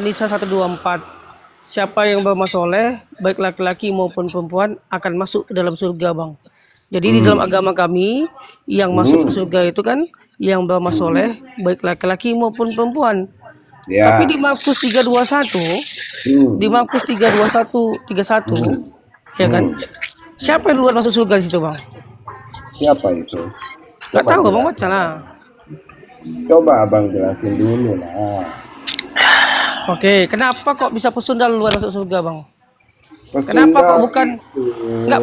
Nisa 124. Siapa yang beramal soleh, baik laki-laki maupun perempuan, akan masuk ke dalam surga, Bang. Jadi di dalam agama kami, yang masuk ke surga itu kan yang beramal soleh, baik laki-laki maupun perempuan. Ya. Tapi di Markus 3:21, di Markus 3:21, ya kan? Siapa yang duluan masuk surga di situ, Bang? Siapa itu? Gak tahu, Bang, baca lah. Coba Abang jelasin dulu lah. Oke, kenapa kok bisa pesundal duluan masuk surga, Bang? Pesundal kenapa kok bukan itu... Enggak,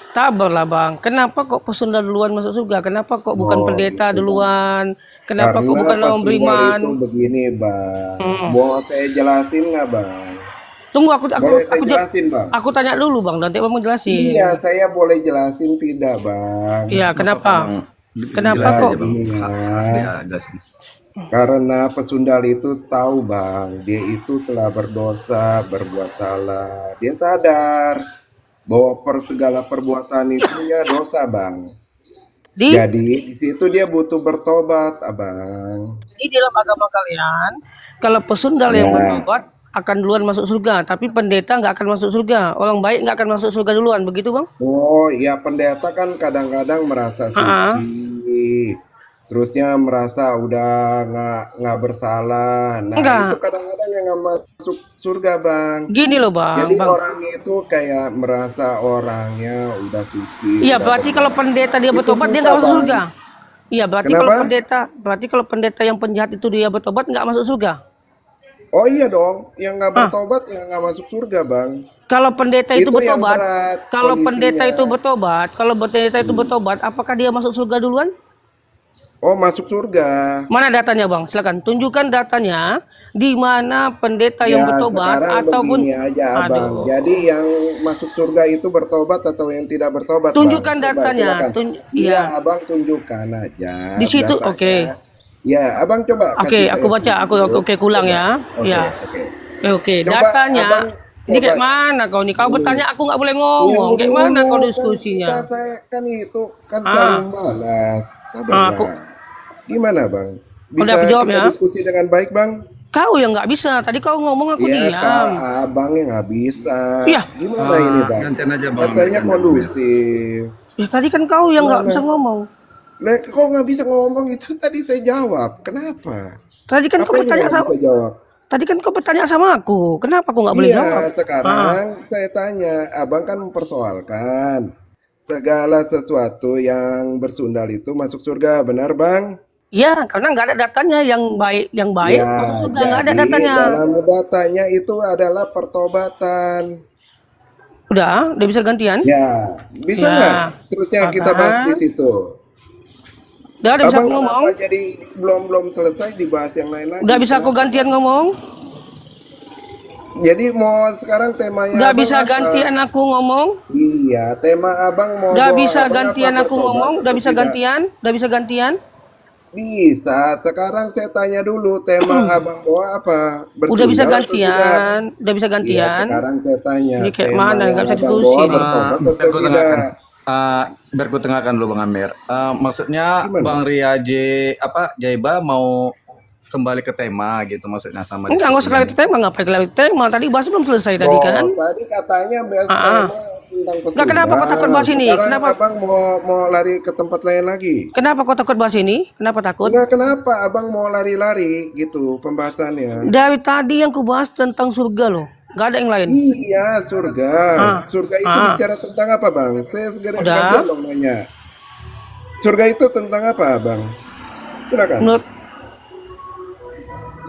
sabarlah, Bang. Kenapa kok pesundal duluan masuk surga? Kenapa kok bukan pendeta gitu, duluan? Kenapa karena kok bukan orang beriman? itu begini, Bang. Mau saya jelasin nggak, Bang? Tunggu, aku jelasin, Bang. Aku tanya dulu, Bang. Nanti Bang jelasin. Iya, saya boleh jelasin tidak, Bang? Iya, kenapa? Kenapa kok? Ya, jelasin. Karena pesundal itu tahu, Bang, dia itu telah berdosa, berbuat salah. Dia sadar bahwa segala perbuatan itu ya dosa, Bang. Jadi di situ dia butuh bertobat, Abang. Di dalam agama kalian, kalau pesundal yang bertobat akan duluan masuk surga, tapi pendeta nggak akan masuk surga. Orang baik nggak akan masuk surga duluan, begitu, Bang? Oh, ya, pendeta kan kadang-kadang merasa suci. Terusnya merasa udah nggak bersalah. Nah, itu kadang-kadang yang nggak masuk surga, Bang. Gini loh, Bang. Jadi orang itu kayak merasa orangnya udah suci. Iya, berarti kalau pendeta dia bertobat dia nggak masuk surga. Iya, berarti kalau pendeta yang penjahat itu dia bertobat nggak masuk surga. Oh iya dong, yang nggak bertobat ya nggak masuk surga, Bang. Kalau pendeta itu bertobat, kalau pendeta itu bertobat, apakah dia masuk surga duluan? Oh, masuk surga. Mana datanya, Bang? Silakan tunjukkan datanya di mana pendeta yang bertobat ataupun aja, Abang. Jadi yang masuk surga itu bertobat atau yang tidak bertobat? Tunjukkan datanya. Iya, Abang tunjukkan aja. Di situ, oke. Ya, Abang coba. Oke, aku baca. Aku ulang ya. Ya. Oke. Datanya. Ini kayak mana kau nih? Kau bertanya, aku nggak boleh ngomong. Kayak mana kau diskusinya? Saya kan itu kan saling membalas. Sabar, gimana, Bang? Bisa kita diskusi dengan baik, Bang? Kau yang nggak bisa. Tadi kau ngomong aku diam. Ya, Abang yang nggak bisa. Iya. Gimana ini, Bang? Katanya kondusif. Ya, tadi kan kau yang nggak bisa ngomong. Lah, kok nggak bisa ngomong itu tadi saya jawab. Kenapa? Tadi kan kau bertanya sama. Tadi kan kau bertanya sama aku. Kenapa aku nggak boleh jawab? Sekarang saya tanya. Abang kan mempersoalkan segala sesuatu yang bersundal itu masuk surga, benar, Bang? Ya, karena nggak ada datanya yang baik ya, nggak ada datanya. Dalam datanya itu adalah pertobatan. Udah bisa gantian? Ya, bisa nggak? Terusnya kita bahas di situ. Udah bisa aku ngomong. Jadi belum selesai dibahas yang lain lagi. Udah bisa aku gantian ngomong? Jadi mau sekarang temanya. Udah bisa gantian aku ngomong? Iya, tema Abang mau. Udah bisa gantian aku ngomong? Udah bisa gantian? Udah bisa gantian? Bisa. Sekarang saya tanya dulu tema Abang bawa apa? Udah bisa gantian? Udah bisa gantian? Ya, sekarang saya tanya. Ini kayak mana? Nggak bisa diskusi nih. Biar gue tengahkan dulu, Bang Amir. Maksudnya Bang Ria Jaiba mau kembali ke tema gitu maksudnya sama. Enggak usah kembali ke tema, ngapain kembali ke tema? Tadi bahas belum selesai tadi kan? Tadi katanya bahas tema tentang pesundal. Enggak, kenapa kau takut bahas ini? Kenapa Abang mau lari ke tempat lain lagi? Kenapa kau takut bahas ini? Kenapa takut? Enggak, kenapa Abang mau lari-lari gitu pembahasannya? Dari tadi yang ku bahas tentang surga loh. Gak ada yang lain. Iya, surga. Surga itu bicara tentang apa, Bang? Saya segera dong nanya. Surga itu tentang apa, Bang? Silakan.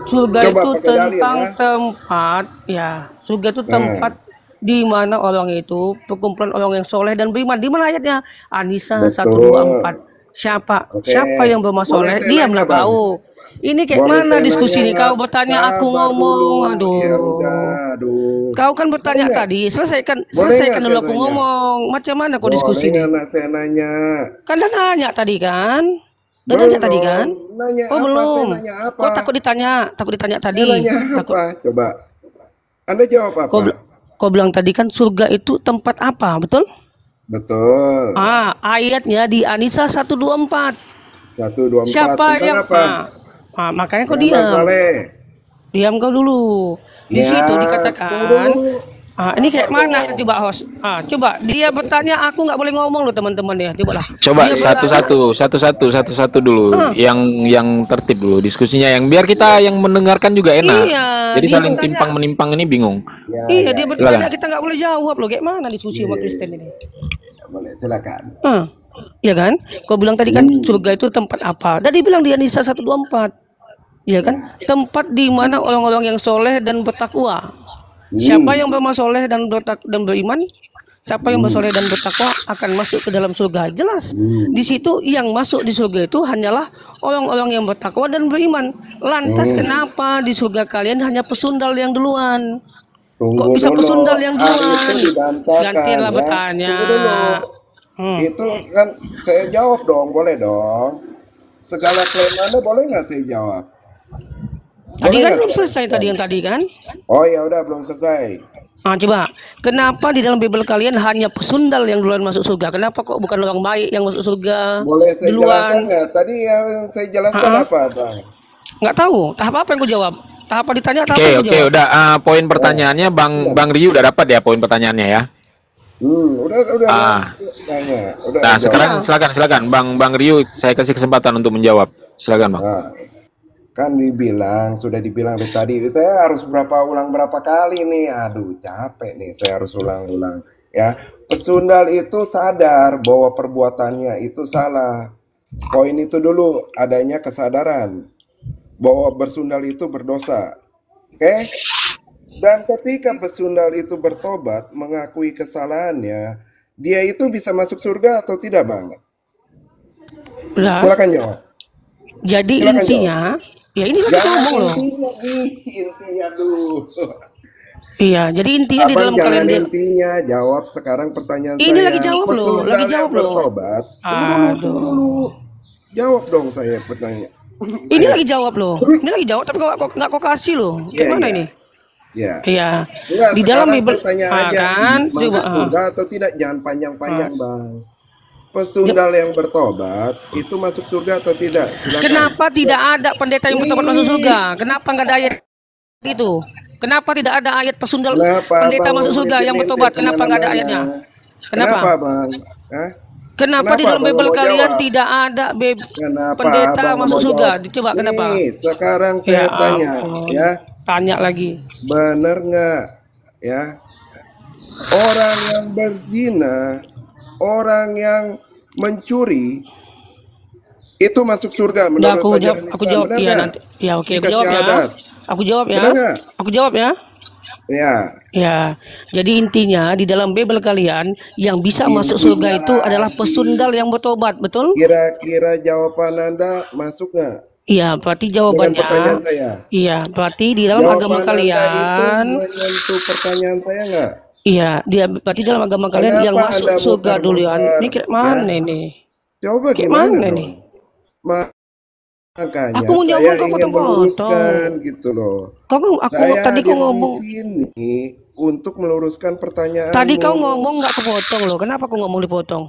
Surga itu tentang tempat, ya. Surga itu tempat di mana orang itu perkumpulan orang yang soleh dan beriman. Di mana ayatnya? An-Nisa 124. Siapa yang beramal soleh? Diamlah kau. Ini kayak mana diskusi nih? Kau bertanya, aku ngomong. Aduh. Kau kan bertanya tadi. Selesaikan dulu aku ngomong. Macam mana kau diskusi nih? Saya nanya. Kan udah nanya tadi kan? Udah nanya tadi kan? Oh belum. Kau takut ditanya tadi. Apa? Coba. Anda jawab apa? Kau bilang tadi kan surga itu tempat apa? Betul? Betul. Ayatnya di An-Nisa 124. 124. Siapa yang makanya kau diam. Diam kau dulu. Di Ya, situ tunggu dikatakan, dulu. ini Sabar kayak mana dong. coba host? Coba dia bertanya, aku nggak boleh ngomong loh teman-teman ya. Coba lah. Coba Dia bertanya, satu-satu dulu, ah, yang tertib dulu diskusinya, yang biar kita yang mendengarkan juga enak. iya, Jadi dia saling bertanya, timpang menimpang ini bingung. Ya, iya ya, dia ya. bertanya Silakan. kita nggak boleh jawab loh. Kayak mana diskusi umat Iya, Kristen ini? boleh, silakan. Iya kan? Kau bilang tadi kan surga itu tempat apa? Dan dia bilang di An-Nisa 124. Iya kan? Tempat di mana orang-orang yang soleh dan bertakwa. Siapa yang beramal soleh dan beriman, siapa yang bersoleh dan bertakwa akan masuk ke dalam surga. Jelas. Di situ yang masuk di surga itu hanyalah orang-orang yang bertakwa dan beriman. Lantas kenapa di surga kalian hanya pesundal yang duluan? Kok Tunggu bisa dulu. pesundal yang Hal itu duluan? dibantahkan Gantianlah ya. bertanya. Tunggu dulu. Itu kan saya jawab dong, boleh dong. Segala klaim Anda boleh nggak saya jawab? Tadi Boleh kan nggak belum saya selesai tadi yang tadi kan? Oh ya udah belum selesai. Coba, kenapa di dalam Bible kalian hanya pesundal yang duluan masuk surga? Kenapa kok bukan orang baik yang masuk surga Boleh saya jelaskan duluan? nggak? Tadi yang saya jelaskan apa, Bang? Nggak tahu. Tahap apa yang gue jawab? Tahap apa ditanya? Tahap apa Oke, yang gue oke, jawab? udah. Poin pertanyaannya, Bang Riu udah dapat ya poin pertanyaannya ya. Udah Ah. tanya. Udah Nah, jawab. sekarang silakan Bang Riu, saya kasih kesempatan untuk menjawab. Silakan, Bang. Nah, kan sudah dibilang dari tadi. Saya harus ulang berapa kali nih? Aduh, capek nih. Saya harus ulang-ulang. Ya, pesundal itu sadar bahwa perbuatannya itu salah. Poin itu dulu, adanya kesadaran bahwa bersundal itu berdosa. Oke? Dan ketika pesundal itu bertobat, mengakui kesalahannya, dia itu bisa masuk surga atau tidak, Bang? Udah. Silakan jawab. Jadi Silakan intinya, ya ini lagi ngomong loh. Intinya dulu. Iya, jadi intinya di dalam Jangan kalender. intinya, jawab sekarang pertanyaan Ini saya. lagi jawab loh, Pesundal lagi yang jawab loh. bertobat. Tunggu dulu. Jawab dong saya pertanyaan. Ini lagi jawab loh. Ini lagi jawab tapi nggak kau kasih loh. Gimana ini? Ya. Iya. Enggak, Di dalam sekarang Bible tanya aja, kan masuk coba. surga atau tidak? Jangan panjang-panjang, Bang. Pesundal yang bertobat itu masuk surga atau tidak? Silakan. Kenapa tidak ada pendeta yang bertobat masuk surga? Kenapa nggak ada ayat itu? Kenapa tidak ada ayat pesundal pendeta Bang, masuk surga yang bertobat? Kenapa nggak ada ayatnya? Kenapa, Bang? Hah? Kenapa di dalam Bang Bible mau kalian jawab? tidak ada Kenapa pendeta Bang masuk mau surga? jawab? Coba kenapa? Nih, sekarang saya tanya, ampun. ya. Tanya lagi. Bener nggak, ya? Orang yang berzina, orang yang mencuri, itu masuk surga menurut Aku ajaran jawab, Islam. Benar iya nggak? nanti. Ya oke, aku Dikasih jawab ya. adat. Aku jawab ya. Benar nggak? Aku jawab ya. Ya. Ya, jadi intinya di dalam Bible kalian yang bisa masuk surga itu adalah pesundal yang bertobat, betul? Kira-kira jawaban Anda masuk nggak? Iya, berarti Dengan jawabannya. pertanyaan saya. Iya, berarti di dalam agama Jawaban Anda kalian. itu menyentuh pertanyaan saya nggak? Iya, dia berarti dalam agama kalian yang Kenapa masuk Anda surga duluan. muter-muter? Ini kayak mana Ya. ini? Coba Kayak gimana mana dong? nih? Makanya Aku mau saya ngomong kau ingin potong-potong. meluruskan gitu loh. Tadi kau Hadir ngomong. di sini untuk meluruskan pertanyaan. Tadi kau ngomong nggak kepotong loh. Kenapa kau ngomong dipotong?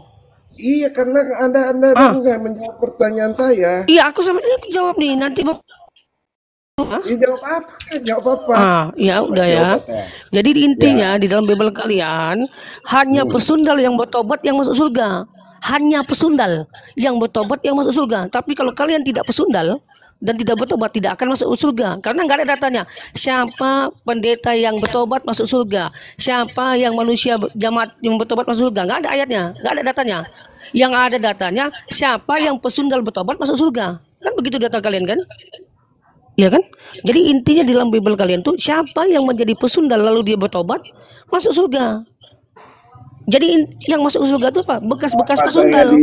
Iya, karena Anda nggak menjawab pertanyaan saya. Iya, aku sebenarnya aku jawab nih. Nanti Jawab apa? Jawab apa? ya udah ya. Jawab apa? Jadi intinya di dalam Bible kalian hanya pesundal yang bertobat yang masuk surga. Hanya pesundal yang bertobat yang masuk surga. Tapi kalau kalian tidak pesundal dan tidak bertobat tidak akan masuk surga karena nggak ada datanya. Siapa pendeta yang bertobat masuk surga? Siapa yang manusia jamaat yang bertobat masuk surga? Nggak ada ayatnya, nggak ada datanya. Yang ada datanya siapa yang pesundal bertobat masuk surga. Kan begitu data kalian kan? Ya kan? Jadi intinya di dalam Bible kalian tuh siapa yang menjadi pesundal lalu dia bertobat masuk surga. Jadi yang masuk surga itu apa? Bekas-bekas pesundal.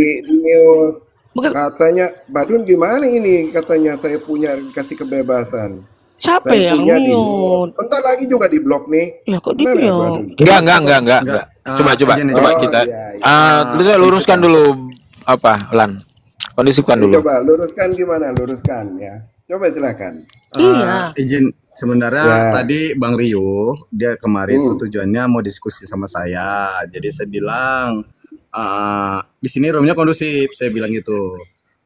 Katanya Badun gimana ini? Katanya saya punya kasih kebebasan. Siapa Saya yang punya mute? Bentar lagi juga di blok nih. Ya kok Benar dia? nggak, Badun? Enggak. Coba kita. Luruskan dulu apa, Lan? Kondisikan dulu. Coba luruskan gimana? Luruskan ya. Coba silakan. Iya. Izin sebenarnya Ya. tadi Bang Rio dia kemarin tuh tujuannya mau diskusi sama saya. Jadi saya bilang di sini roomnya kondusif, saya bilang gitu.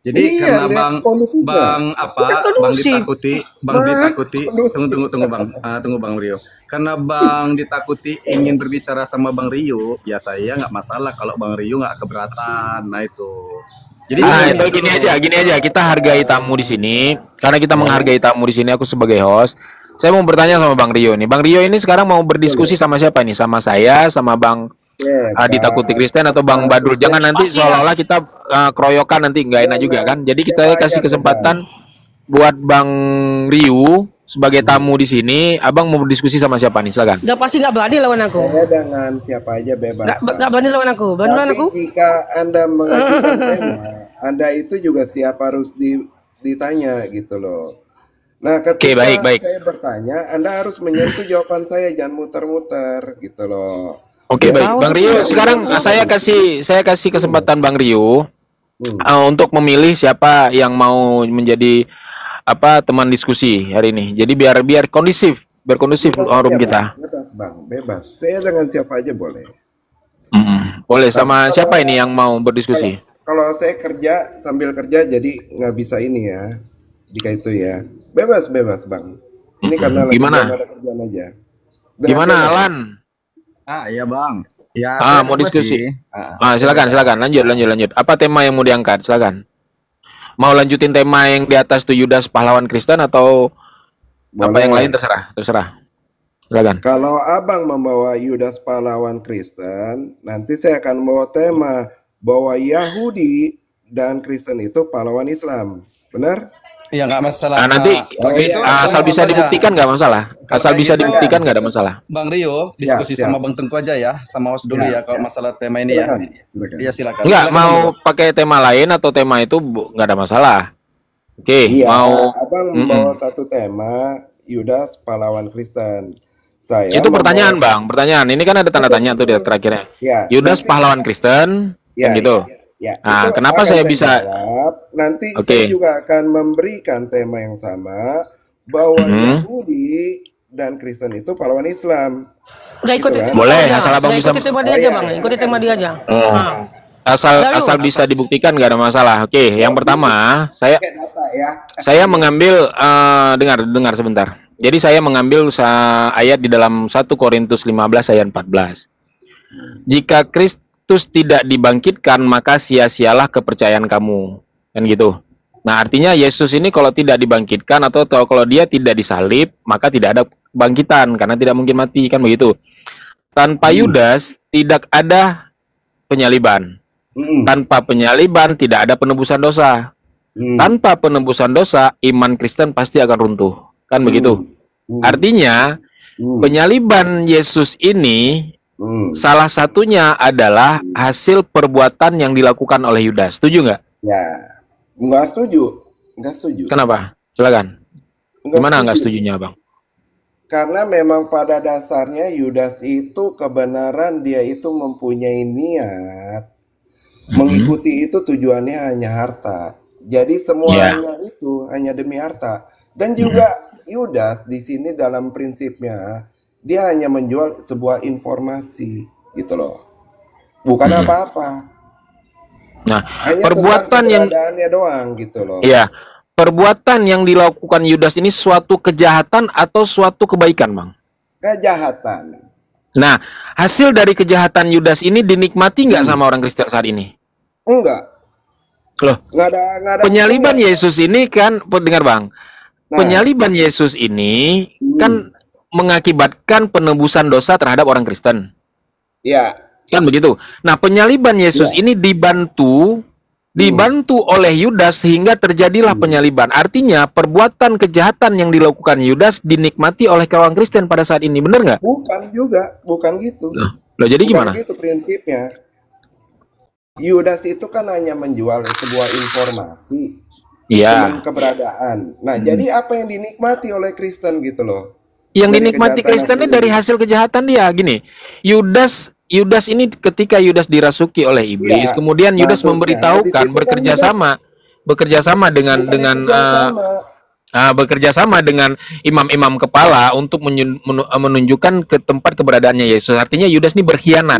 Jadi Iya, karena lihat kondusifnya. bang kondusif. bang ditakuti, Kondusif. tunggu bang, tunggu bang Rio. Karena bang ditakuti ingin berbicara sama bang Rio, ya saya nggak masalah kalau bang Rio nggak keberatan. Nah itu. Jadi Itu gini aja, kita hargai tamu di sini. Karena kita menghargai tamu di sini, aku sebagai host. Saya mau bertanya sama Bang Rio nih. Bang Rio ini sekarang mau berdiskusi sama siapa nih? Sama saya, sama Bang Ditakuti Kristen atau Bang Badrul? Jangan nanti seolah-olah kita keroyokan, nanti nggak enak juga kan? Jadi kita kasih kesempatan buat Bang Rio sebagai tamu di sini. Abang mau berdiskusi sama siapa nih? Silakan. Udah pasti nggak berani lawan aku. Saya dengan siapa aja bebas. Nggak berani lawan aku. Berani lawan Tapi aku? jika Anda mengajukan tema, Anda itu juga siap harus ditanya gitu loh. Nah, ketika baik. saya bertanya, Anda harus menyentuh jawaban saya, jangan muter-muter gitu loh. Oke, baik. Bang Rio, sekarang saya kasih kesempatan Bang Rio untuk memilih siapa yang mau menjadi teman diskusi hari ini. Jadi biar kondusif forum kita. Bebas Bang, bebas. Saya dengan siapa aja boleh. Boleh, sama siapa ini yang mau berdiskusi? Kalau saya sambil kerja jadi nggak bisa ini ya. Jika itu ya. Bebas Bang. Ini karena lagi Gimana? ada kerjaan aja. Gimana Alan? iya bang. Ya, saya Mau bebas diskusi. sih. Silakan. Lanjut. Apa tema yang mau diangkat? Silakan. Mau lanjutin tema yang di atas tuh Yudas pahlawan Kristen atau apa yang lain, terserah. Silakan. Kalau Abang membawa Yudas pahlawan Kristen, nanti saya akan membawa tema bahwa Yahudi dan Kristen itu pahlawan Islam. Benar? Iya nggak masalah. Nanti asal bisa dibuktikan nggak masalah. Asal bisa dibuktikan nggak ada masalah. Bang Rio diskusi sama Bang Tengku aja ya, sama host dulu ya kalau masalah tema ini ya. Silakan. Iya silakan. Enggak, Silakan, mau Bang Rio. pakai tema lain atau tema itu nggak ada masalah. Oke, Iya, mau Abang membawa satu tema Yudas pahlawan Kristen. Saya itu pertanyaan Bang, pertanyaan. Ini kan ada tanda tanya tuh di terakhirnya. Ya, Yudas pahlawan Kristen, kan gitu. Ya, Nah, itu kenapa akan saya bisa jawab. Nanti Oke. saya juga akan memberikan tema yang sama bahwa Yahudi dan Kristen itu pahlawan Islam. Udah ikuti Gitu kan? tema Boleh, dia. asal abang Udah bisa- ikuti tema dia aja bang. Ikuti tema dia aja. asal bisa dibuktikan nggak ada masalah. Oke, yang pertama saya Pakai data ya. saya mengambil dengar sebentar. Jadi saya mengambil ayat di dalam 1 Korintus 15 ayat 14. Jika Kristus tidak dibangkitkan, maka sia-sialah kepercayaan kamu. Kan gitu. Nah, artinya Yesus ini kalau tidak dibangkitkan atau kalau dia tidak disalib, maka tidak ada bangkitan karena tidak mungkin mati, kan begitu. Tanpa Yudas tidak ada penyaliban. Tanpa penyaliban tidak ada penebusan dosa. Tanpa penebusan dosa, iman Kristen pasti akan runtuh. Kan begitu. Artinya, penyaliban Yesus ini salah satunya adalah hasil perbuatan yang dilakukan oleh Yudas. Setuju nggak? Ya, nggak setuju. Nggak setuju. Kenapa? Silakan. Gimana nggak setujunya, Bang? Karena memang pada dasarnya Yudas itu kebenaran dia itu mempunyai niat mengikuti itu tujuannya hanya harta. Jadi semuanya itu hanya demi harta. Dan juga Yudas di sini dalam prinsipnya dia hanya menjual sebuah informasi gitu loh. Bukan apa-apa. Nah, Hanya perbuatan yang keberadaannya doang gitu loh. Iya, perbuatan yang dilakukan Yudas ini suatu kejahatan atau suatu kebaikan, Bang? Kejahatan. Nah, hasil dari kejahatan Yudas ini dinikmati nggak sama orang Kristen saat ini? Enggak. Loh, Nggak ada penyaliban Yesus ini kan, dengar Bang, Nah. penyaliban Yesus ini kan mengakibatkan penebusan dosa terhadap orang Kristen. Ya. Kan begitu. Nah, penyaliban Yesus ini dibantu oleh Yudas sehingga terjadilah penyaliban. Artinya, perbuatan kejahatan yang dilakukan Yudas dinikmati oleh orang Kristen pada saat ini. Benar nggak? Bukan juga, bukan gitu. Loh, jadi Bukan gimana? gitu prinsipnya. Yudas itu kan hanya menjual sebuah informasi Iya. dengan keberadaan. Nah, jadi apa yang dinikmati oleh Kristen gitu loh? Yang Dari dinikmati kejahatan Kristen ini hasil dari hasil kejahatan dia. Gini, Yudas ini ketika Yudas dirasuki oleh iblis, Iya, kemudian Yudas maksudnya, memberitahukan di situ kan bekerja sama dengan bekerja sama dengan imam-imam kepala untuk menunjukkan ke tempat keberadaannya Yesus. Artinya Yudas ini berkhianat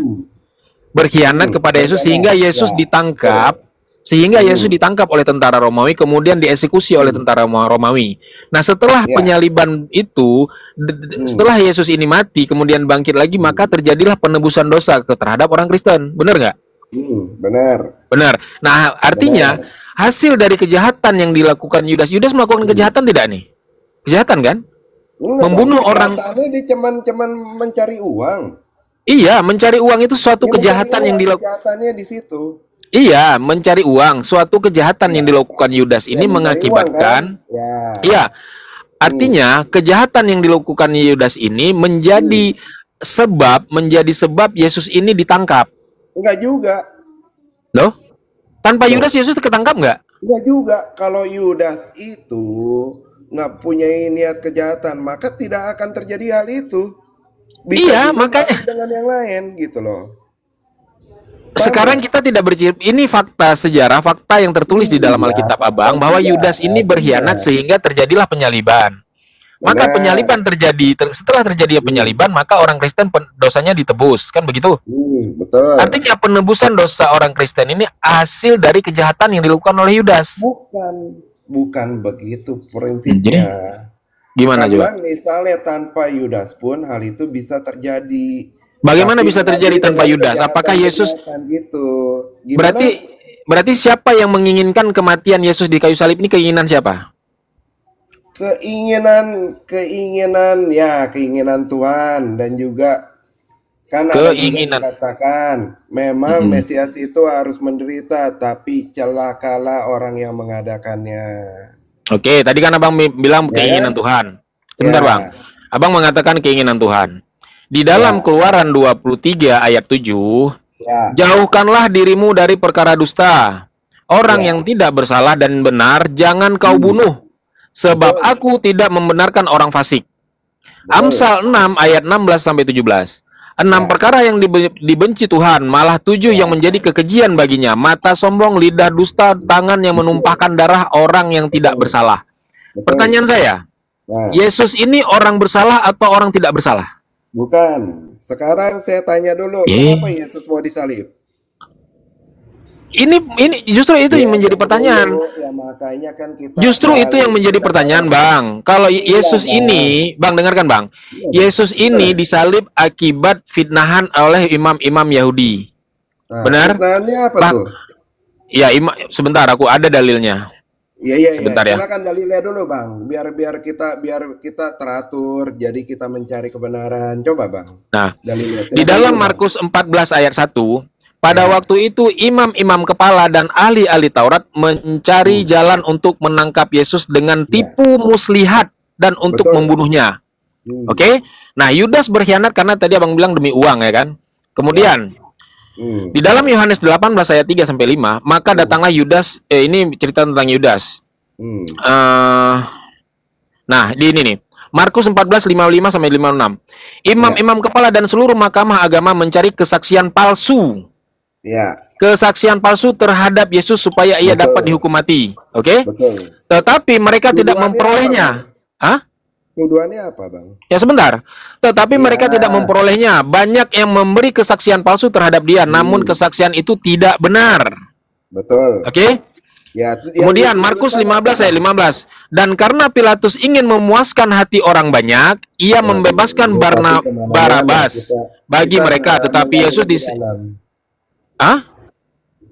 kepada Yesus sehingga Yesus ditangkap Sehingga Yesus ditangkap oleh tentara Romawi, kemudian dieksekusi oleh tentara Romawi. Nah, setelah Ya. penyaliban itu, setelah Yesus ini mati, kemudian bangkit lagi, maka terjadilah penebusan dosa terhadap orang Kristen. Benar nggak? Benar. Benar. Nah, artinya hasil dari kejahatan yang dilakukan Yudas. Yudas melakukan kejahatan tidak nih? Kejahatan kan? Membunuh orang. Dia cuman mencari uang. Iya, mencari uang itu suatu kejahatan yang dilakukan. Kejahatannya di situ. Iya, mencari uang. Suatu kejahatan yang dilakukan Yudas ini mengakibatkan. Uang, kan? Iya. Artinya kejahatan yang dilakukan Yudas ini menjadi sebab Yesus ini ditangkap. Enggak juga. Loh? Tanpa Yudas Yesus ketangkap nggak? Enggak juga. Kalau Yudas itu nggak punya niat kejahatan, maka tidak akan terjadi hal itu. Iya, makanya dengan yang lain gitu loh. Sekarang kita tidak bercerita, ini fakta sejarah, fakta yang tertulis di dalam Alkitab Abang, bahwa Yudas ini berkhianat sehingga terjadilah penyaliban. Maka penyaliban terjadi, setelah terjadi penyaliban, maka orang Kristen dosanya ditebus, kan begitu? Betul. Artinya penebusan dosa orang Kristen ini hasil dari kejahatan yang dilakukan oleh Yudas. Bukan begitu prinsipnya. Gimana juga? Misalnya tanpa Yudas pun hal itu bisa terjadi. Bagaimana bisa terjadi tanpa Yudas? Apakah Yesus gitu? Berarti siapa yang menginginkan kematian Yesus di kayu salib ini, keinginan siapa? Keinginan Tuhan, dan juga kan keinginan katakan memang Mesias itu harus menderita, tapi celakalah orang yang mengadakannya. Oke, tadi kan Abang bilang keinginan Tuhan. Sebentar Bang. Abang mengatakan keinginan Tuhan. Di dalam Keluaran 23 ayat 7, jauhkanlah dirimu dari perkara dusta. Orang yang tidak bersalah dan benar jangan kau bunuh, sebab aku tidak membenarkan orang fasik. Amsal 6 ayat 16 sampai 17. 6 perkara yang dibenci Tuhan, malah 7 yang menjadi kekejian baginya: mata sombong, lidah dusta, tangan yang menumpahkan darah orang yang tidak bersalah. Pertanyaan saya, Yesus ini orang bersalah atau orang tidak bersalah? Bukan. Sekarang saya tanya dulu, kenapa Yesus mau disalib? Ini justru itu yang menjadi pertanyaan. Makanya kan kita justru itu yang menjadi pertanyaan, Bang. Kalau Yesus ini, Bang, dengarkan, Bang. Yesus ini disalib akibat fitnahan oleh imam-imam Yahudi. Benar? Fitnahannya apa tuh? Ya, sebentar, aku ada dalilnya. Iya. Sebentar ya. Silakan dalilnya dulu, Bang. Biar kita teratur, jadi kita mencari kebenaran. Coba, Bang. Nah, dalilnya. Di dalam Markus 14 ayat 1, pada waktu itu imam-imam kepala dan ahli-ahli Taurat mencari jalan untuk menangkap Yesus dengan tipu muslihat dan untuk membunuhnya. Oke? Nah, Yudas berkhianat karena tadi Abang bilang demi uang, ya kan? Kemudian di dalam Yohanes 18 ayat 3 sampai 5, maka datanglah Yudas, ini cerita tentang Yudas. Nah, di ini nih. Markus 14 55 sampai 56. Imam-imam kepala dan seluruh mahkamah agama mencari kesaksian palsu. Kesaksian palsu terhadap Yesus supaya ia dapat dihukum mati. Oke? Tetapi mereka tidak memperolehnya. Hah? Tuduhannya apa, Bang? Ya, sebentar. Tetapi mereka tidak memperolehnya. Banyak yang memberi kesaksian palsu terhadap dia, namun kesaksian itu tidak benar. Betul. Oke? Kemudian Markus 15 ayat 15. Dan karena Pilatus ingin memuaskan hati orang banyak, ia membebaskan Barabas bagi mereka, tetapi Yesus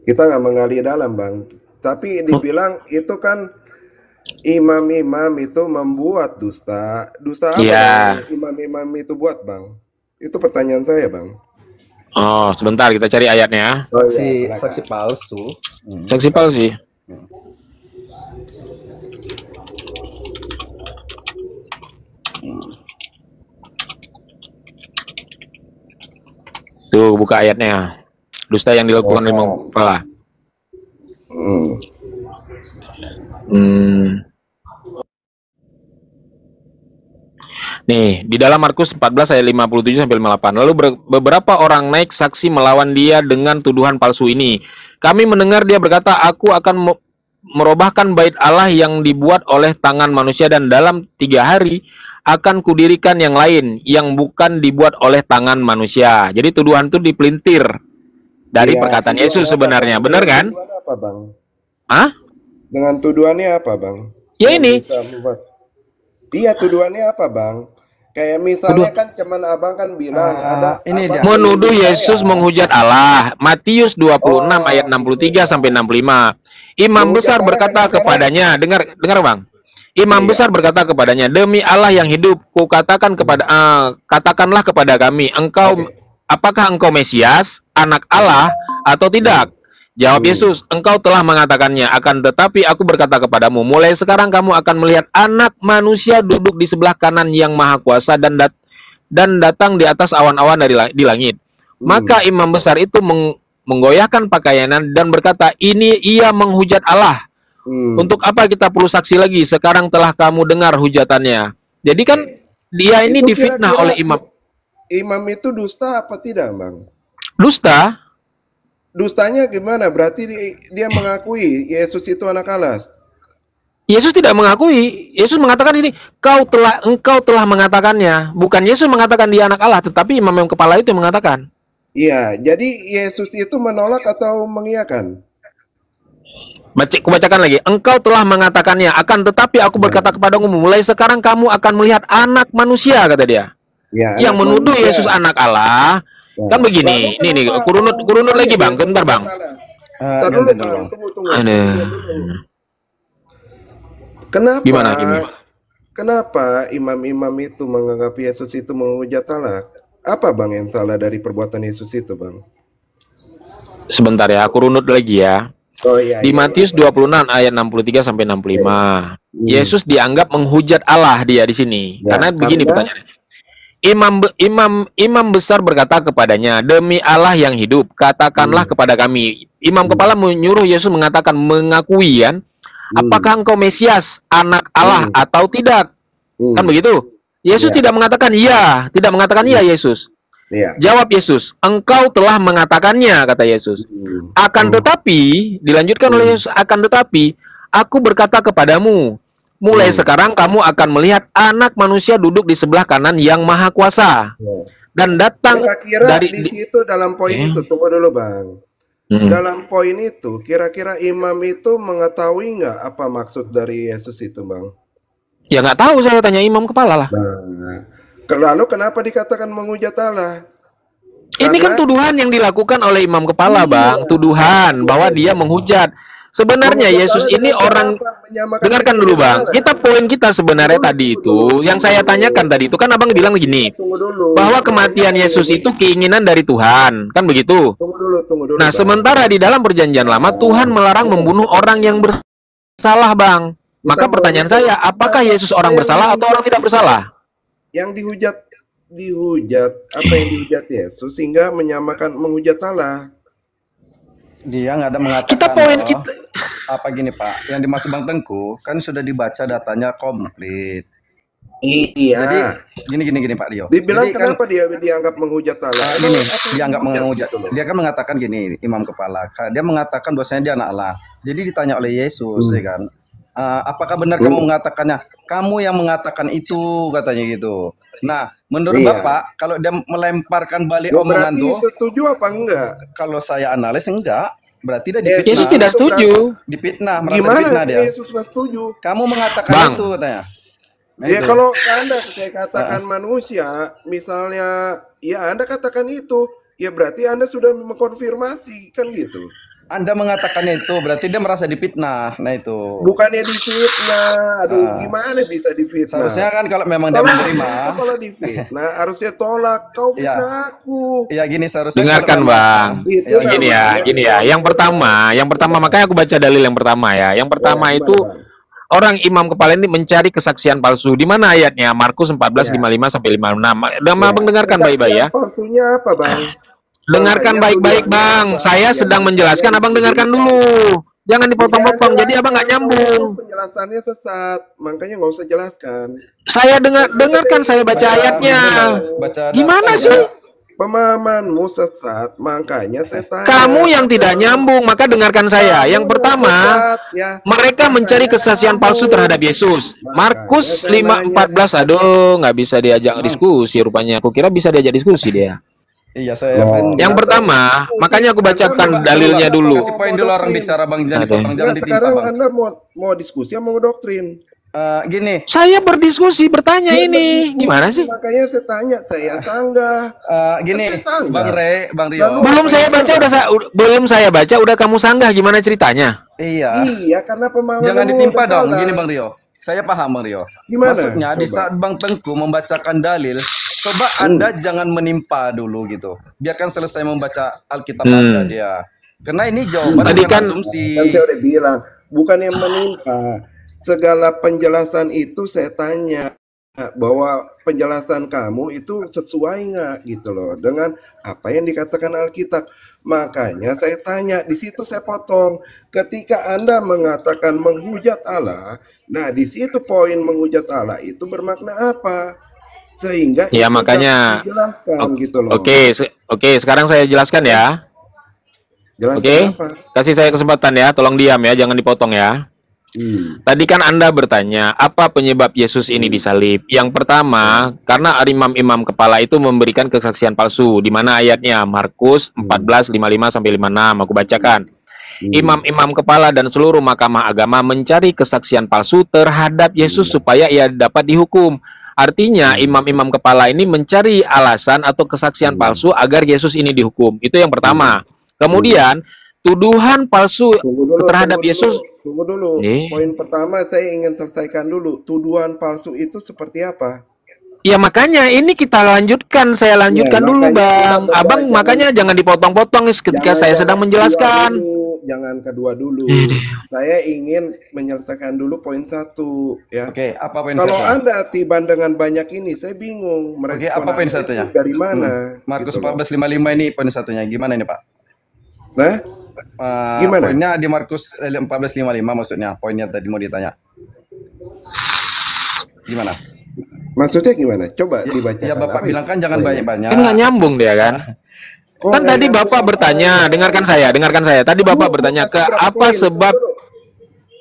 Kita nggak menggali dalam, Bang. Tapi dibilang itu kan imam-imam itu membuat dusta. Dusta apa imam-imam itu buat, Bang? Itu pertanyaan saya, Bang. Oh, sebentar kita cari ayatnya. Saksi palsu. Saksi palsu. Tuh, buka ayatnya. Dusta yang dilakukan oleh imam kepala. Nih, di dalam Markus 14 ayat 57 sampai 58. Lalu beberapa orang naik saksi melawan dia dengan tuduhan palsu ini. Kami mendengar dia berkata, aku akan merubahkan bait Allah yang dibuat oleh tangan manusia, dan dalam 3 hari akan kudirikan yang lain yang bukan dibuat oleh tangan manusia. Jadi tuduhan itu dipelintir dari perkataan Yesus sebenarnya. Benar kan? Apa, Bang? Ah? Dengan tuduhannya apa, Bang? Ya Yang ini. bisa membuat. Iya, tuduhannya apa, Bang? Kayak misalnya kan cuman Abang kan bilang ada Ini Abang dia. kan Menuduh nuduh Yesus saya. menghujat Allah. Matius 26 ayat Oh, 63 gitu. sampai 65. Imam Menghujat besar Allah berkata dengan cara kepadanya, dengar Bang. Imam iya. besar berkata kepadanya, demi Allah yang hidup, katakanlah kepada kami, Oke. apakah engkau Mesias, anak Allah, atau Hmm. tidak? Jawab Hmm. Yesus, engkau telah mengatakannya, akan tetapi aku berkata kepadamu, mulai sekarang kamu akan melihat anak manusia duduk di sebelah kanan yang maha kuasa dan datang di atas awan-awan di langit. Hmm. Maka imam besar itu menggoyahkan pakaiannya dan berkata, ini ia menghujat Allah. Hmm. Untuk apa kita perlu saksi lagi? Sekarang telah kamu dengar hujatannya. Jadi kan Oke. dia ini Itu difitnah oleh kira-kira imam. imam itu dusta apa tidak, Bang? Dusta. Dustanya gimana? Berarti dia mengakui Yesus itu anak Allah. Yesus tidak mengakui. Yesus mengatakan ini, engkau telah mengatakannya. Bukan Yesus mengatakan dia anak Allah, tetapi imam yang kepala itu yang mengatakan. Iya, jadi Yesus itu menolak atau mengiyakan? Kubacakan lagi. Engkau telah mengatakannya, akan tetapi aku berkata kepadamu, mulai sekarang kamu akan melihat anak manusia, kata dia. Ya, Yang anak menuduh manusia. Yesus anak Allah. Kan Nah, lalu begini, ini kenapa kurunut lagi Bang, Yesus bentar Bang. anak Allah? Ntar dulu, Nyantai dulu, Bang. Bang. Tunggu. Ada. Diam dulu. Kenapa? Gimana? Kenapa imam-imam itu menganggap Yesus itu menghujat Allah? Apa, Bang, yang salah dari perbuatan Yesus itu, Bang? Sebentar ya, aku runut lagi ya. Oh iya. Di iya, Matius iya. 26 ayat 63 sampai 65. Yesus dianggap menghujat Allah dia di sini. Ya, Karena begini karena pertanyaannya. Imam besar berkata kepadanya, demi Allah yang hidup, katakanlah kepada kami. Imam kepala menyuruh Yesus mengakui kan, apakah engkau Mesias, anak Allah atau tidak? Kan begitu? Yesus Ya. tidak mengatakan iya, Yesus. Iya. Jawab Yesus, engkau telah mengatakannya, kata Yesus. Akan tetapi, dilanjutkan oleh Yesus, akan tetapi, aku berkata kepadamu, mulai sekarang kamu akan melihat anak manusia duduk di sebelah kanan yang maha kuasa. Dan datang Kira-kira dari di situ dalam poin itu, tunggu dulu, Bang. Dalam poin itu, kira-kira imam itu mengetahui nggak apa maksud dari Yesus itu, Bang? Ya nggak tahu, saya tanya imam kepala lah. Nah, lalu kenapa dikatakan menghujat Allah? Ini kan tuduhan yang dilakukan oleh imam kepala, Bang. Tuduhan bahwa dia menghujat. Sebenarnya Yesus ini orang, dengarkan dulu Bang. Poin kita sebenarnya tadi itu, yang saya tanyakan tadi itu kan Abang bilang begini, bahwa kematian Yesus itu keinginan dari Tuhan, kan begitu? Tunggu dulu. Nah, Bang. sementara di dalam perjanjian lama Tuhan melarang membunuh orang yang bersalah, Bang. Maka pertanyaan saya, apakah Yesus orang bersalah atau orang tidak bersalah? Yang dihujat, apa yang dihujat Yesus sehingga menghujat Allah? Dia nggak ada mengatakan apa gini Pak, yang dimaksud Bang Tengku kan sudah dibaca datanya komplit. Iya. Jadi gini Pak Rio. Dibilang Jadi kenapa dia dianggap menghujat Allah? Dianggap menghujat. Dia kan mengatakan gini, imam kepala. Dia mengatakan bahwasanya dia anak Allah. Jadi ditanya oleh Yesus, ya kan? Apakah benar kamu mengatakannya? Kamu yang mengatakan itu, katanya gitu. Nah, menurut Bapak, kalau dia melemparkan balik omongan berarti setuju apa enggak? Kalau saya analis enggak. Berarti dia difitnah. Yesus tidak setuju. Difitnah, merasa Gimana difitnah dia. Yesus nggak setuju? Kamu mengatakan Bang. itu, katanya. Nah, Ya itu. kalau saya katakan manusia, misalnya, ya Anda katakan itu, ya berarti Anda sudah mengkonfirmasi, kan gitu. Anda mengatakannya itu, berarti dia merasa difitnah. Nah itu. Bukannya difitnah, aduh gimana bisa difitnah? Seharusnya kan kalau memang dia menerima. Kalau difitnah harusnya tolak, kau fitnah aku. Ya gini seharusnya. Dengarkan Bang. Itu Gini ya. Yang pertama makanya aku baca dalil yang pertama ya. Yang pertama itu orang imam kepala ini mencari kesaksian palsu. Di mana ayatnya? Markus 14:55 sampai 56. Abang dengarkan baik-baik ya. Palsunya apa, Bang? Dengarkan baik-baik Bang. Saya sedang menjelaskan, Abang dengarkan dulu. Jangan dipotong-potong. Jadi Abang nggak nyambung. Penjelasannya sesat, makanya nggak usah jelaskan. Saya dengarkan, saya baca ayatnya. Gimana sih? Pemahamanmu sesat, makanya saya tanya. Kamu yang tidak nyambung, maka dengarkan saya. Yang pertama, mereka mencari kesaksian palsu terhadap Yesus. Markus 5:14. Aduh, nggak bisa diajak diskusi rupanya. Aku kira bisa diajak diskusi dia. Iya, saya Loh, kan Yang pertama, makanya aku bacakan dalilnya dulu. kasih poin dulu orang bicara, Bang, jangan Ada. dipotong, jangan Nah, ditimpa, sekarang Bang. Anda mau diskusi mau doktrin? Gini, Saya berdiskusi, bertanya Dia ini. berdiskusi, Gimana sih? makanya saya tanya, saya sanggah. gini, Tapi sanggah. Bang Rio. Lalu Belum apa saya yang baca salah? belum saya baca udah kamu sanggah, gimana ceritanya? Iya. Iya, karena pemahaman Jangan kamu ditimpa udah dong, salah. gini Bang Rio. Saya paham Bang Rio. Gimana? Maksudnya di Coba. saat Bang Tengku membacakan dalil, coba Anda jangan menimpa dulu gitu. Biarkan selesai membaca Alkitab Anda dia. Karena ini jawaban Tadi bukan kan- asumsi. Kan saya udah bilang, bukan yang menimpa. Segala penjelasan itu saya tanya bahwa penjelasan kamu itu sesuai nggak gitu loh dengan apa yang dikatakan Alkitab. Makanya saya tanya, di situ saya potong. Ketika Anda mengatakan menghujat Allah, nah di situ poin menghujat Allah itu bermakna apa? Sehingga Ya, itu makanya- dapat dijelaskan gitu loh. Oke, sekarang saya jelaskan ya. Jelaskan Oke. apa? Kasih saya kesempatan ya, tolong diam ya, jangan dipotong ya. Tadi kan Anda bertanya, apa penyebab Yesus ini disalib? Yang pertama, karena imam-imam kepala itu memberikan kesaksian palsu, di mana ayatnya Markus 14:55-56, aku bacakan. Imam-imam kepala dan seluruh mahkamah agama mencari kesaksian palsu terhadap Yesus supaya ia dapat dihukum. Artinya, imam-imam kepala ini mencari alasan atau kesaksian palsu agar Yesus ini dihukum. Itu yang pertama. Kemudian, tuduhan palsu terhadap Yesus. Tunggu dulu. Poin pertama saya ingin selesaikan dulu. Tuduhan palsu itu seperti apa? Ya makanya ini kita lanjutkan, saya lanjutkan Ya, dulu makanya Bang. kita Abang jangan- makanya jangan dipotong-potong ketika saya sedang menjelaskan. Jangan kedua dulu. Saya ingin menyelesaikan dulu poin 1 ya. Oke, apa poin Kalau satu? Anda tiban dengan banyak ini, saya bingung. Oke, apa poin Anda satunya? itu dari mana? Markus gitu loh. 14:55 ini poin satunya. Gimana ini, Pak? Nah, Gimana? Poinnya di Markus 14:55 maksudnya. Poinnya tadi mau ditanya. Gimana? maksudnya gimana? Coba dibaca. Ya Bapak bilang kan jangan banyak-banyak. Kan nggak nyambung dia kan. Kan tadi Bapak bertanya, dengarkan saya. Tadi Bapak bertanya ke apa sebab.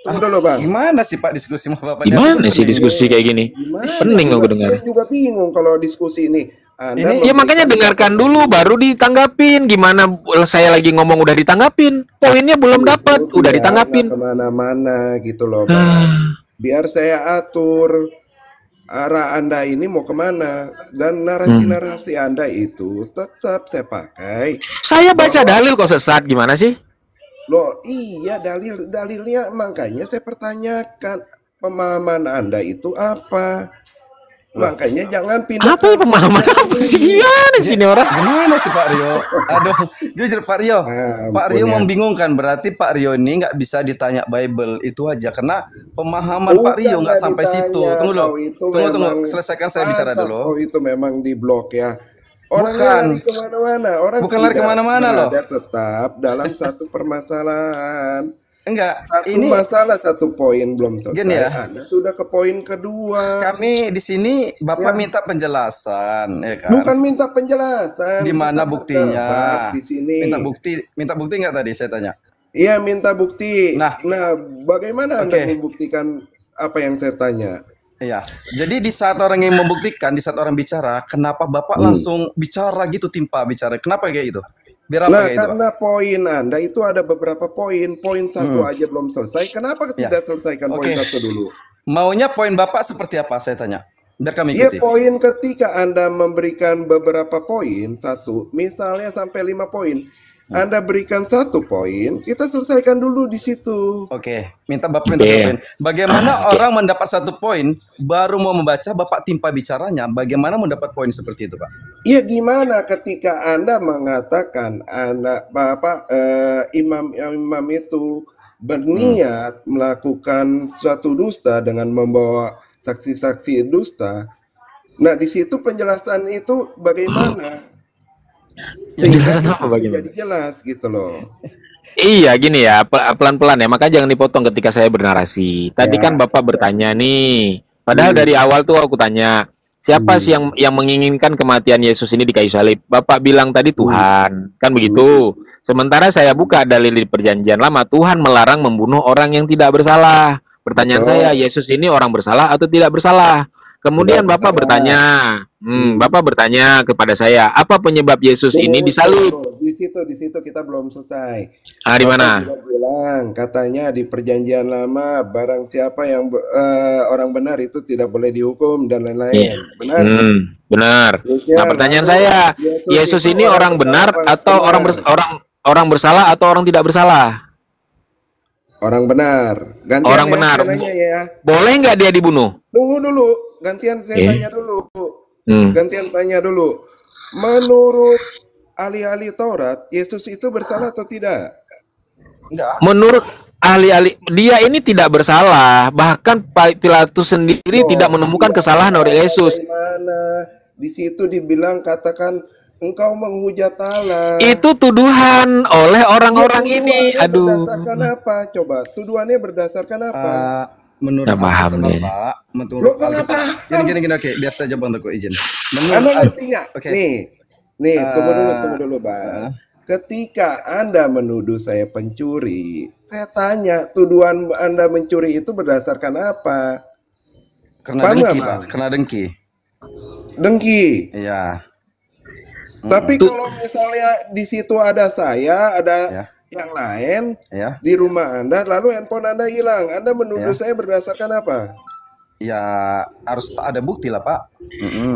Tunggu dulu, Bang. Gimana sih Pak diskusi sama Bapak? Gimana sih diskusi kayak gini? Gimana? Pening aku dengar. Saya juga bingung kalau diskusi ini. Anda Ya makanya dengarkan dulu baru ditanggapin. Gimana saya lagi ngomong udah ditanggapin. Poinnya belum dapat, udah ditanggapin. Kemana-mana gitu loh, Bang. Biar saya atur arah Anda ini mau kemana. Dan narasi-narasi Anda itu tetap saya pakai. Saya baca dalil kok sesat, gimana sih? Loh, iya dalilnya makanya saya pertanyakan pemahaman Anda itu apa? Makanya jangan pindah. Apa ya pemahaman apa sih? Gimana sih ini orang? Gimana sih Pak Rio? Aduh, jujur Pak Rio. Pak Rio membingungkan. Berarti Pak Rio ini nggak bisa ditanya Bible itu aja karena pemahaman Pak Rio nggak sampai situ. Tunggu dulu. Tunggu. Selesaikan saya bicara dulu. Oh, itu memang di blok ya. Orang Bukan. lari kemana-mana. Orang Bukan lari tidak kemana-mana loh. berada tetap dalam satu permasalahan. Enggak. Satu Ini masalah, satu poin belum selesai. Gini ya. Anda sudah ke poin kedua. kami di sini Bapak Ya. minta penjelasan, ya kan? Bukan minta penjelasan. Di mana Kita buktinya? berdebat Di sini. Minta bukti nggak tadi saya tanya? Iya, minta bukti. Nah. Bagaimana Anda Oke. membuktikan apa yang saya tanya? Iya. Jadi di saat orang yang membuktikan, di saat orang bicara, kenapa Bapak langsung bicara gitu timpa bicara? Kenapa kayak gitu? Biar apa Nah, kayak itu? Pak? karena poin Anda itu ada beberapa poin. Poin satu aja belum selesai. Kenapa tidak selesaikan poin Oke. satu dulu? Maunya poin Bapak seperti apa? Saya tanya. Biar kami Ya, ikuti. poin ketika Anda memberikan beberapa poin, satu, misalnya sampai 5 poin, Anda berikan 1 poin, kita selesaikan dulu di situ. Oke, minta Bapak minta Oke. satu poin. Bagaimana orang mendapat 1 poin baru mau membaca Bapak timpa bicaranya? Bagaimana mendapat poin seperti itu, Pak? Ya, gimana ketika Anda mengatakan imam-imam itu berniat melakukan suatu dusta dengan membawa saksi-saksi dusta. Nah, di situ penjelasan itu bagaimana? Sehingga Penjelasan apa bagaimana? jadi jelas gitu loh. Iya gini ya, pelan-pelan ya, maka jangan dipotong ketika saya bernarasi. Tadi Ya. kan Bapak bertanya nih, padahal dari awal tuh aku tanya, siapa sih yang menginginkan kematian Yesus ini di kayu salib? Bapak bilang tadi Tuhan, kan begitu. Sementara saya buka dalil di perjanjian lama, Tuhan melarang membunuh orang yang tidak bersalah. Pertanyaan Betul. saya, Yesus ini orang bersalah atau tidak bersalah? Kemudian Tidak Bapak bersalah. bertanya, Bapak bertanya kepada saya, apa penyebab Yesus ini disalib? Di situ kita belum selesai. Di Bapak mana? juga bilang, katanya di perjanjian lama, barang siapa yang orang benar itu tidak boleh dihukum dan lain-lain. Iya. Benar? Benar. Terusnya, Nah, pertanyaan lalu saya, Yesus Yesus itu ini orang benar bersalah apa atau benar? orang bersalah atau orang tidak bersalah? Orang benar. Gantian Orang ya, benar. saya nanya ya. Boleh nggak dia dibunuh? Tunggu dulu, gantian saya tanya dulu. Hmm. Gantian tanya dulu. Menurut ahli-ahli Taurat, Yesus itu bersalah atau tidak? Enggak. Menurut ahli-ahli, dia ini tidak bersalah. Bahkan Pilatus sendiri tidak menemukan kesalahan dari Yesus. Bagaimana? Di situ dibilang, katakan engkau menghujat Allah. Itu tuduhan oleh orang-orang ini. Tuduhannya Aduh. berdasarkan apa? Coba, tuduhannya berdasarkan apa? Menurut Nggak paham Alkitab nih. Bapak, Lo menurut kalau Alkitab, paham? gini, oke, biar saja Bang Teguh izin. Anda Menurut ngerti nggak? Oke. Nih, tunggu dulu, Bang. Ketika Anda menuduh saya pencuri, saya tanya, tuduhan Anda mencuri itu berdasarkan apa? Karena Paham dengki, nggak, Pak. Bang? Karena dengki. Dengki. Iya. Tapi kalau misalnya di situ ada saya, ada yang lain Ya. di rumah Anda, lalu handphone Anda hilang, Anda menuduh Ya. saya berdasarkan apa? Ya harus ada bukti lah, Pak.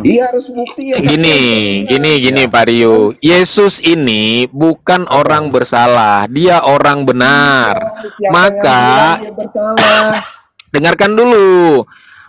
Iya, harus bukti ya. Gini Pak Rio. Yesus ini bukan orang bersalah, dia orang benar. Siapa Maka yang bilang dia bersalah? dengarkan dulu.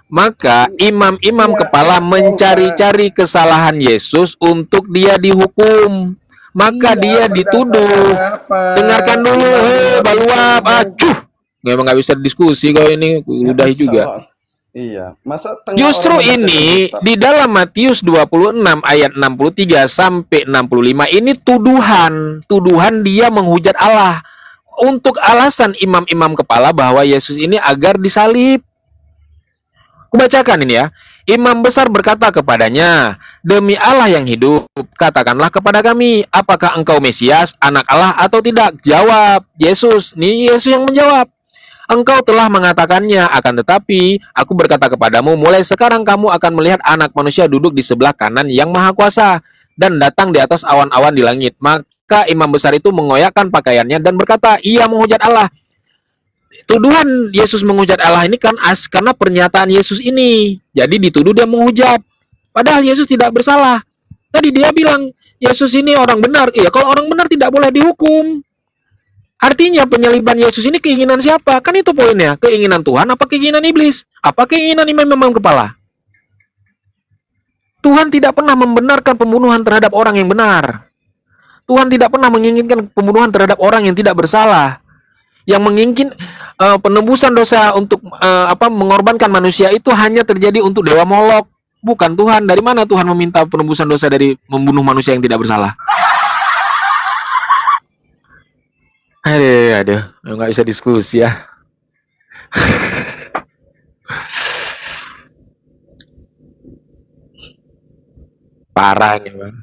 Maka imam-imam kepala mencari-cari kesalahan Yesus untuk dia dihukum. Maka dia dituduh. Dengarkan dulu, baluap, acuh. Memang nggak bisa diskusi kau ini, udahi juga. Iya, masa Justru ini di dalam Matius 26 ayat 63 sampai 65 ini tuduhan dia menghujat Allah untuk alasan imam-imam kepala bahwa Yesus ini agar disalib. Kubacakan ini ya. Imam besar berkata kepadanya, "Demi Allah yang hidup, katakanlah kepada kami, apakah engkau Mesias, anak Allah atau tidak?" Jawab Yesus. Nih Yesus yang menjawab. "Engkau telah mengatakannya, akan tetapi aku berkata kepadamu, mulai sekarang kamu akan melihat Anak Manusia duduk di sebelah kanan yang Maha Kuasa dan datang di atas awan-awan di langit." Maka imam besar itu mengoyakkan pakaiannya dan berkata, "Ia menghujat Allah." Tuduhan Yesus menghujat Allah ini kan karena pernyataan Yesus ini. Jadi dituduh dia menghujat. Padahal Yesus tidak bersalah. Tadi dia bilang, Yesus ini orang benar. Iya, kalau orang benar tidak boleh dihukum. Artinya penyaliban Yesus ini keinginan siapa? Kan itu poinnya. Keinginan Tuhan apa keinginan iblis? Apa keinginan imam-imam kepala? Tuhan tidak pernah membenarkan pembunuhan terhadap orang yang benar. Tuhan tidak pernah menginginkan pembunuhan terhadap orang yang tidak bersalah. Yang menginginkan penebusan dosa untuk mengorbankan manusia itu hanya terjadi untuk dewa Molok, bukan Tuhan. Dari mana Tuhan meminta penebusan dosa dari membunuh manusia yang tidak bersalah? Aduh, nggak bisa diskusi ya. Parah ini, Bang.